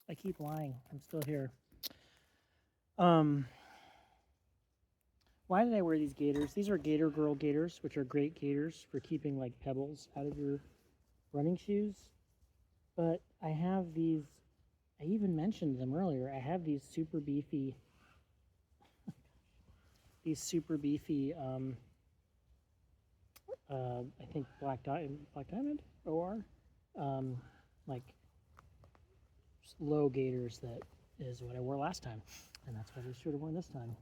I keep lying. I'm still here. Um, why did I wear these gaiters? These are Gator Girl gaiters, which are great gaiters for keeping like pebbles out of your running shoes. But I have these. I even mentioned them earlier. I have these super beefy. I think Black Diamond OR, um, like low gaiters. That is what I wore last time, and that's what I should have worn this time.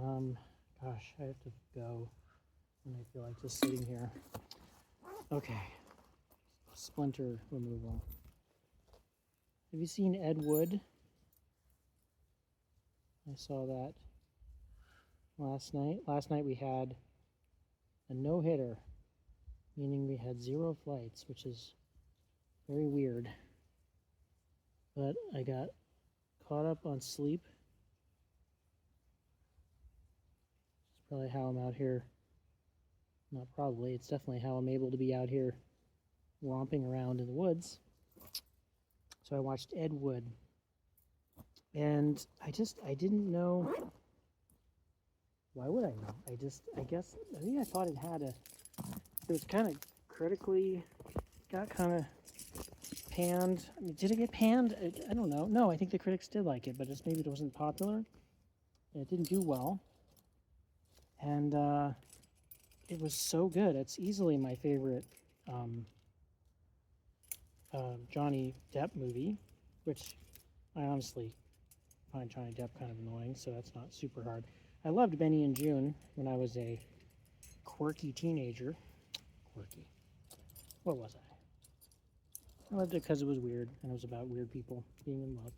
Um, gosh, I have to go, and I feel like just sitting here. Okay, splinter removal. Have you seen Ed Wood? I saw that last night. Last night we had a no hitter, meaning we had 0 flights, which is very weird. But I got caught up on sleep. It's probably how I'm out here. Not probably, it's definitely how I'm able to be out here romping around in the woods. So I watched Ed Wood. And I didn't know. Why would I know? I think I thought it had a, it was kind of critically, got kind of panned. I mean, did it get panned? I don't know. No, I think the critics did like it, but just maybe it wasn't popular. And it didn't do well. And it was so good. It's easily my favorite um, Johnny Depp movie, which I honestly find Johnny Depp kind of annoying, so that's not super hard. I loved Benny and June when I was a quirky teenager. Quirky. What was I? I loved it because it was weird, and it was about weird people being in love.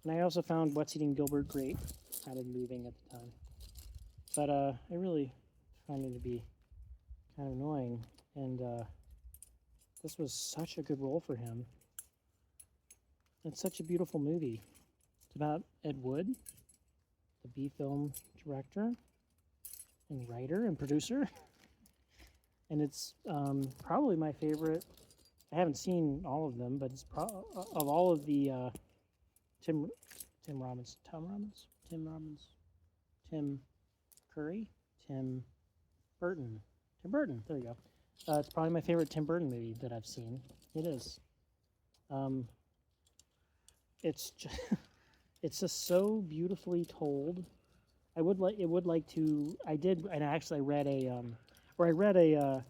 And I also found What's Eating Gilbert great, kind of moving at the time. But I really find it to be kind of annoying, and this was such a good role for him. It's such a beautiful movie. It's about Ed Wood, the B film director and writer and producer. And it's probably my favorite. I haven't seen all of them, but it's of all of the Tim Tim Robbins, Tom Robbins, Tim Robbins, Tim Curry, Tim Burton, Tim Burton. There you go. It's probably my favorite Tim Burton movie that I've seen. It is. Um, it's just, it's just so beautifully told. I would like to. I did, and actually I read a or I read a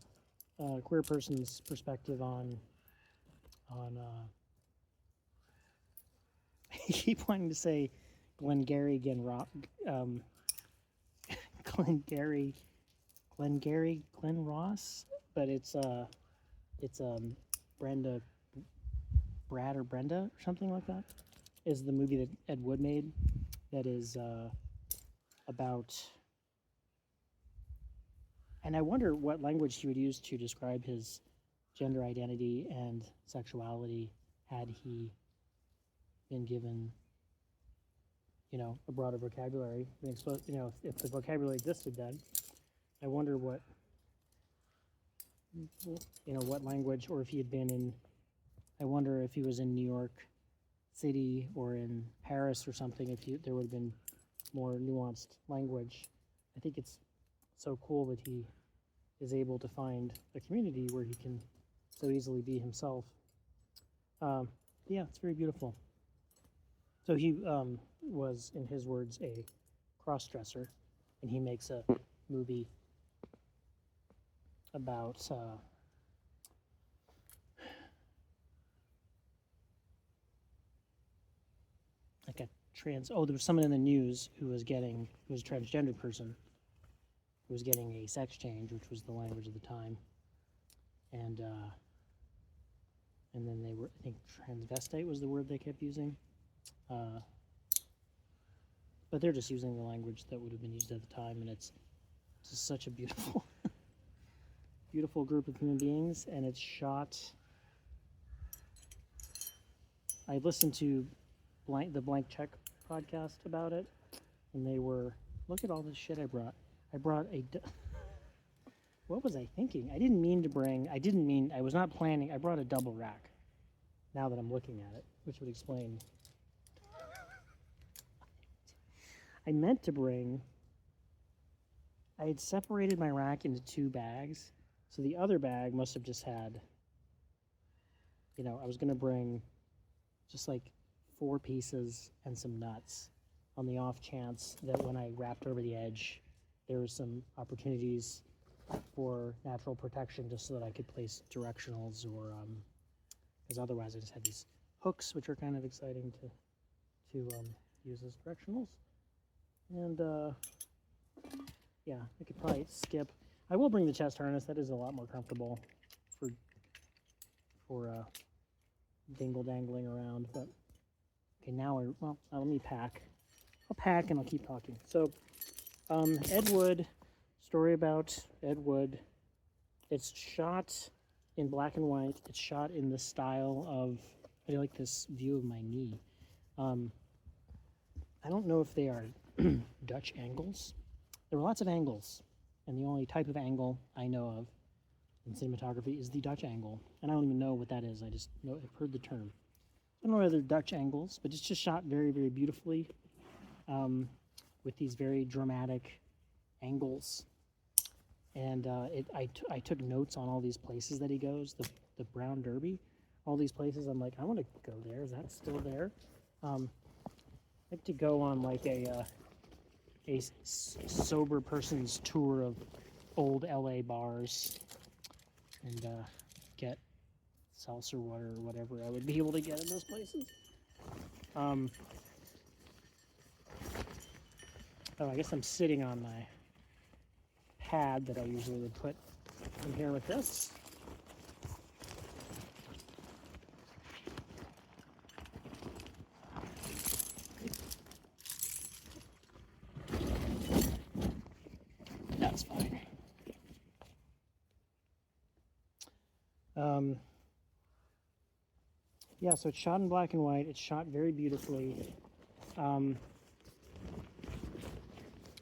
queer person's perspective on. I keep wanting to say Glengarry um, Glengarry, Glen Ross, but it's Brenda Brad or Brenda or something like that. Is the movie that Ed Wood made that is about. And I wonder what language he would use to describe his gender identity and sexuality had he been given, a broader vocabulary, been exposed, if the vocabulary existed then. I wonder what language, or if he had been in, I wonder if he was in New York City or in Paris or something, there would have been more nuanced language. I think it's so cool that he is able to find a community where he can so easily be himself. Yeah, it's very beautiful. So he was, in his words, a cross-dresser, and he makes a movie about like a trans. Oh, there was someone in the news who was a transgender person who was getting a sex change, which was the language of the time, and then they were. I think transvestite was the word they kept using. But they're just using the language that would have been used at the time, and it's just such a beautiful, beautiful group of human beings, and it's shot. I listened to the Blank Check podcast about it, and they were, look at all this shit I brought. I brought what was I thinking? I was not planning. I brought a double rack. now that I'm looking at it, which would explain. I meant to bring, I had separated my rack into 2 bags, so the other bag must have just had, I was going to bring just like 4 pieces and some nuts on the off chance that when I wrapped over the edge, there were some opportunities for natural protection just so that I could place directionals or, because otherwise I just had these hooks, which are kind of exciting to use as directionals. And yeah, I could probably skip. I will bring the chest harness. That is a lot more comfortable for dingle dangling around. But okay, now let me pack. I'll pack and I'll keep talking. So, Ed Wood, story about Ed Wood. It's shot in black and white. It's shot in the style of, I like this view of my knee. I don't know if they are Dutch angles. There were lots of angles, and the only type of angle I know of in cinematography is the Dutch angle. And I don't even know what that is. I just know I've heard the term. I don't know whether they're Dutch angles, but it's just shot very, very beautifully with these very dramatic angles. And I took notes on all these places that he goes, the Brown Derby, all these places. I'm like, I want to go there. Is that still there? I like to go on like a sober person's tour of old LA bars and get seltzer water or whatever I would be able to get in those places. Oh, I guess I'm sitting on my pad that I usually would put in here with this. That's fine. Yeah, so it's shot in black and white. It's shot very beautifully.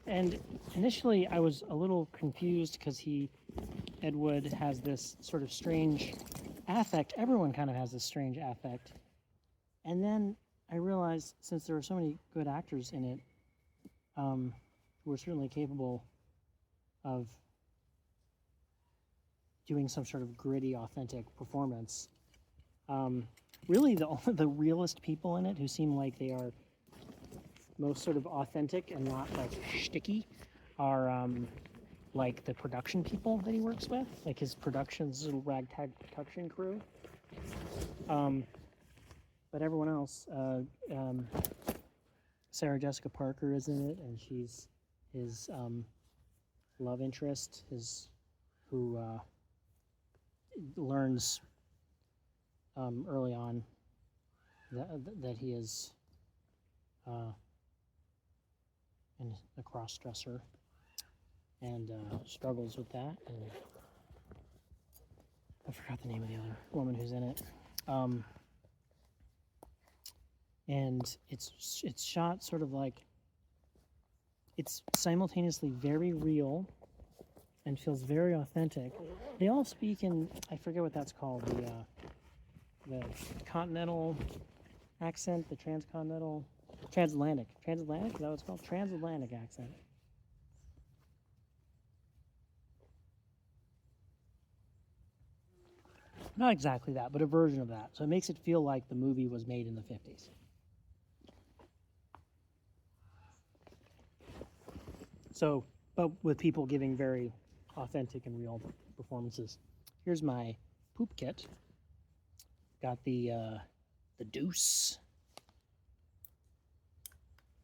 And initially I was a little confused because Ed Wood has this sort of strange affect. Everyone kind of has this strange affect. And then I realized, since there are so many good actors in it, who are certainly capable of doing some sort of gritty, authentic performance, really the realest people in it who seem like they are most sort of authentic and not like shticky are like the production people that he works with, like his production's little ragtag production crew. But everyone else, Sarah Jessica Parker is in it, and she's his love interest, who learns early on that he is a cross-dresser and struggles with that. And I forgot the name of the other woman who's in it. And it's shot sort of like, it's simultaneously very real and feels very authentic. They all speak in, I forget what that's called, the continental accent, the transatlantic, is that what it's called? Transatlantic accent. Not exactly that, but a version of that. So it makes it feel like the movie was made in the 50s. So, but with people giving very authentic and real performances. Here's my poop kit. Got the Deuce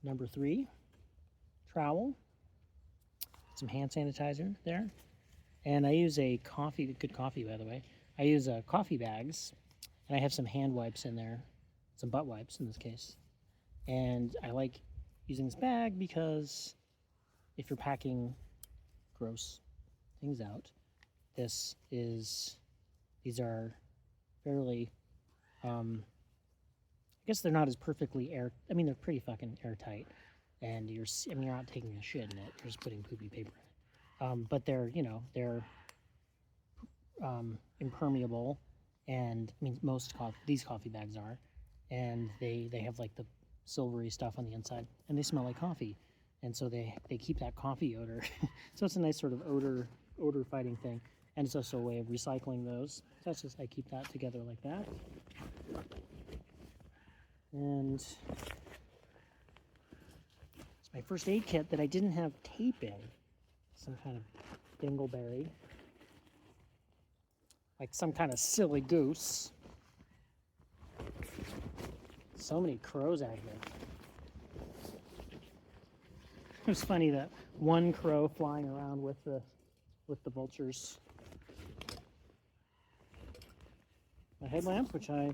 number 3 trowel, some hand sanitizer there, and I use a good coffee by the way. I use coffee bags, and I have some hand wipes in there, some butt wipes in this case. And I like using this bag because if you're packing gross things out, these are fairly, I guess they're not as perfectly they're pretty fucking airtight, and you're not taking a shit in it, you're just putting poopy paper in it. But they're impermeable, and I mean these coffee bags are, and they have like the silvery stuff on the inside, and they smell like coffee, and so they keep that coffee odor. So it's a nice sort of odor fighting thing, and it's also a way of recycling those. So that's just, I keep that together like that. And it's my first aid kit that I didn't have tape in. Some kind of dingleberry, like some kind of silly goose. So many crows out here. It was funny that one crow flying around with the vultures. A headlamp, which I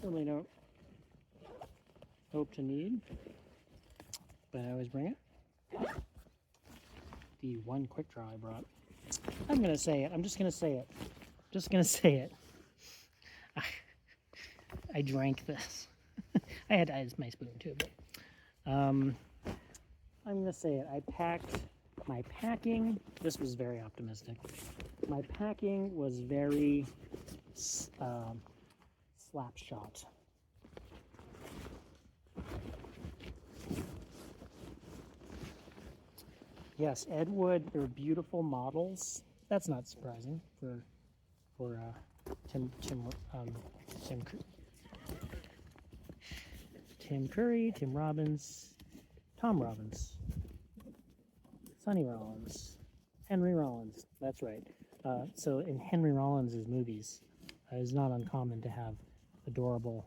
really don't hope to need, but I always bring it. The one quick draw I brought. I'm gonna say it. I'm just gonna say it. Just gonna say it. I drank this. I had my spoon too, but I'm gonna say it. I packed my packing. This was very optimistic. My packing was very slapshot. Yes, Ed Wood. They're beautiful models. That's not surprising for Tim Curry, Tim Robbins, Tom Robbins, Sonny Rollins, Henry Rollins. That's right. So in Henry Rollins' movies, it's not uncommon to have adorable,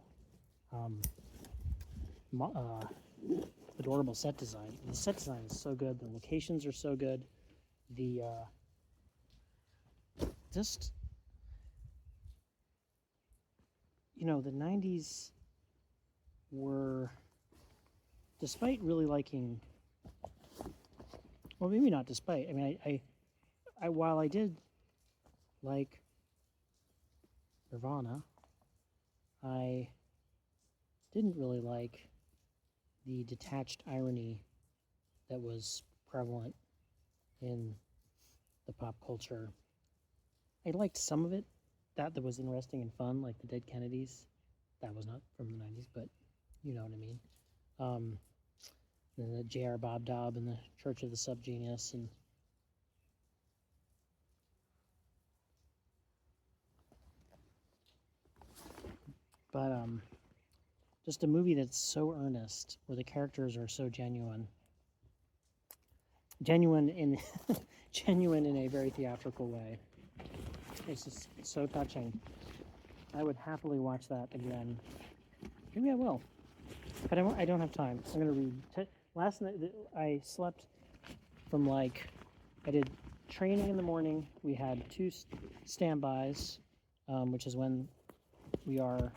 adorable set design. The set design is so good. The locations are so good. The just, you know, the 90s were, despite really liking, well, maybe not despite, I mean, I while I did like Nirvana, I didn't really like the detached irony that was prevalent in the pop culture. I liked some of it, that was interesting and fun, like the Dead Kennedys. That was not from the 90s, but you know what I mean. The J.R. Bob Dobb and the Church of the Subgenius, and but just a movie that's so earnest, where the characters are so genuine in genuine in a very theatrical way. It's just so touching. I would happily watch that again. Maybe I will, but I don't have time. I'm gonna read. Last night I slept from I did training in the morning. We had 2 standbys, which is when we are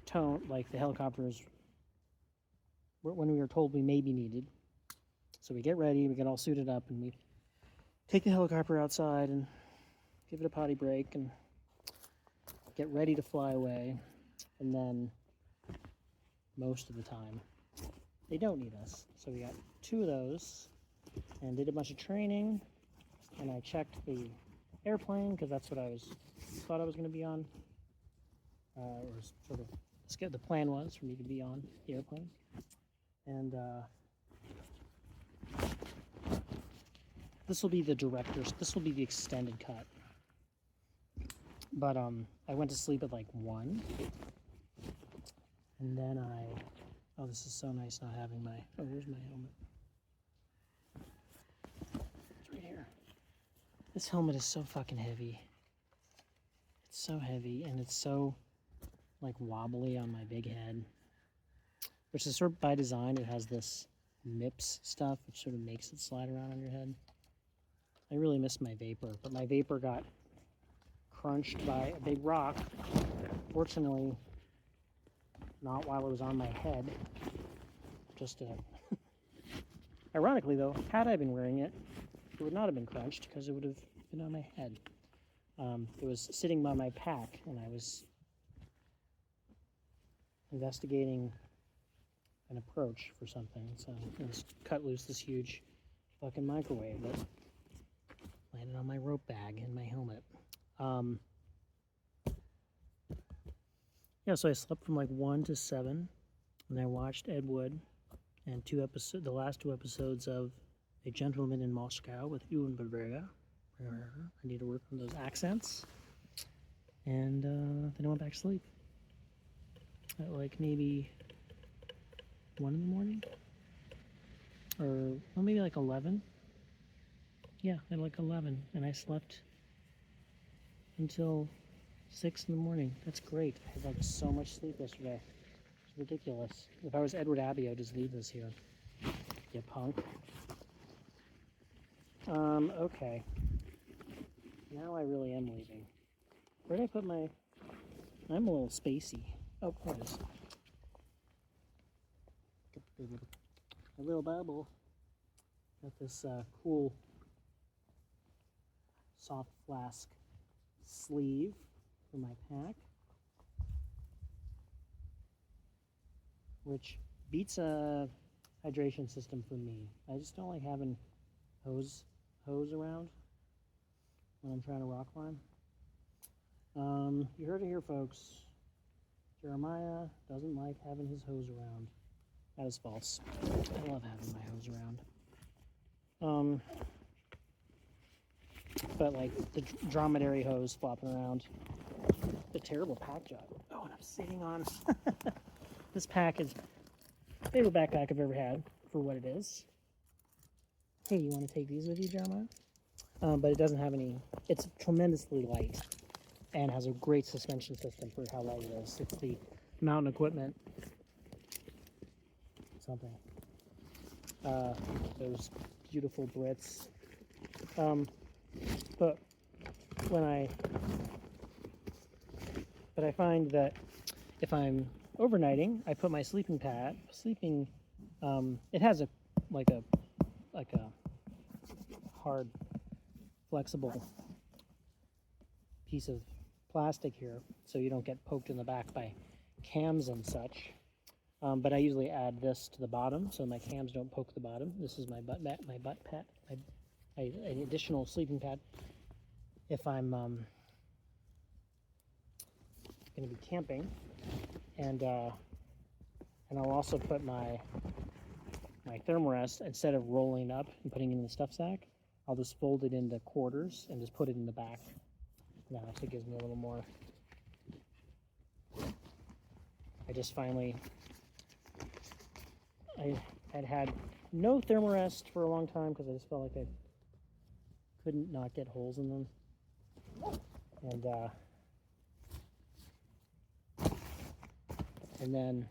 towed, like the helicopters, when we are told we may be needed. So we get ready, we get all suited up, and we take the helicopter outside and give it a potty break and get ready to fly away. And then most of the time they don't need us. So we got 2 of those and did a bunch of training, and I checked the airplane because that's what thought I was going to be on, or sort of the plan was for me to be on the airplane. And this will be the extended cut. But I went to sleep at 1, and then oh, this is so nice not having where's my helmet? It's right here. This helmet is so fucking heavy. It's so heavy, and it's so wobbly on my big head, which is sort of by design. It has this MIPS stuff, which sort of makes it slide around on your head. I really miss my Vapor, but my Vapor got crunched by a big rock. Fortunately, not while it was on my head. Just ironically though, had I been wearing it, it would not have been crunched because it would have been on my head. It was sitting by my pack, and I was investigating an approach for something, so I just cut loose this huge fucking microwave that landed on my rope bag and my helmet. yeah, so I slept from like 1 to 7, and I watched Ed Wood and the last 2 episodes of A Gentleman in Moscow with Ewan McGregor. I need to work on those accents. And then I went back to sleep at like maybe 1 in the morning, or well, maybe like 11. Yeah, at like 11, and I slept until 6 in the morning. That's great. I had like so much sleep yesterday. It's ridiculous. If I was Edward Abbey, I would just leave this here. You punk. Okay. Now I really am leaving. Where did I put my... I'm a little spacey. Oh, there it is. A little bubble. Got this cool soft flask sleeve for my pack, which beats a hydration system for me. I just don't like having hose around when I'm trying to rock climb. You heard it here, folks. Jeremiah doesn't like having his hose around. That is false. I love having my hose around. But like the dromedary hose flopping around. The terrible pack job. Oh, and I'm sitting on this pack is my favorite backpack I've ever had for what it is. Hey, you want to take these with you, Jeremiah? But it doesn't have any. It's tremendously light and has a great suspension system for how light it is. It's the Mountain Equipment something. Those beautiful Brits. But I find that if I'm overnighting, I put my sleeping pad. It has a hard, flexible piece of plastic here, so you don't get poked in the back by cams and such. But I usually add this to the bottom, so my cams don't poke the bottom. This is my butt pad, an additional sleeping pad. If I'm going to be camping, and I'll also put my Thermarest, instead of rolling up and putting it in the stuff sack, I'll just fold it into quarters and just put it in the back. Now, so it gives me a little more. I just finally, I had no Thermarest for a long time because I just felt like I couldn't not get holes in them. And then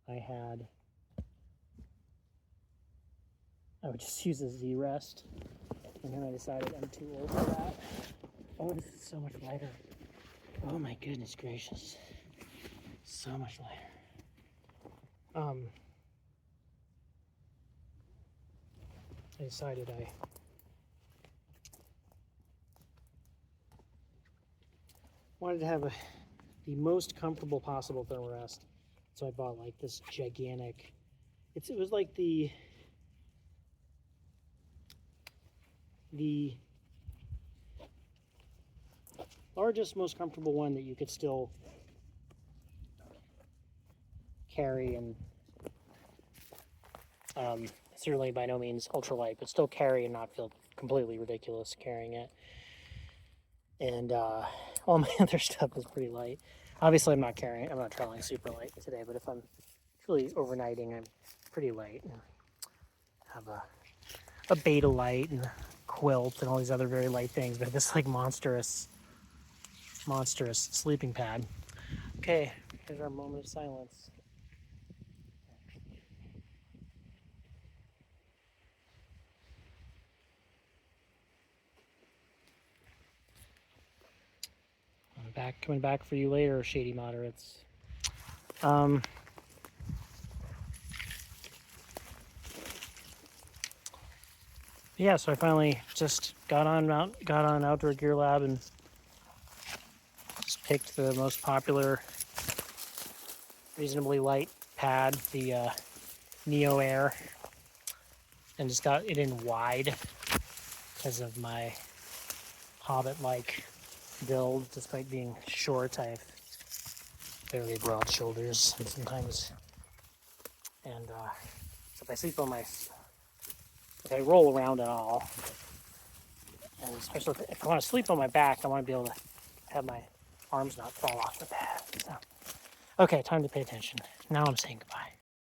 I would just use a Z-Rest, and then I decided I'm too old for that. Oh, this is so much lighter. Oh my goodness gracious. So much lighter. I decided I wanted to have the most comfortable possible Thermarest, so I bought like this gigantic. It was like the largest, most comfortable one that you could still carry, and certainly by no means ultralight, but still carry and not feel completely ridiculous carrying it. And all my other stuff is pretty light. Obviously, I'm not traveling super light today, but if I'm truly overnighting, I'm pretty light. I have a Beta light and a quilt and all these other very light things, but this like monstrous sleeping pad. Okay, here's our moment of silence. I'm coming back for you later, shady moderates. Yeah, so I finally just got on Outdoor Gear Lab and just picked the most popular, reasonably light pad, the Neo Air, and just got it in wide because of my Hobbit-like build. Despite being short, I have fairly broad shoulders, and sometimes, and so if I sleep on my, if I roll around at all, and especially if I want to sleep on my back, I want to be able to have my arms not fall off the pad. So, okay, time to pay attention. Now I'm saying goodbye.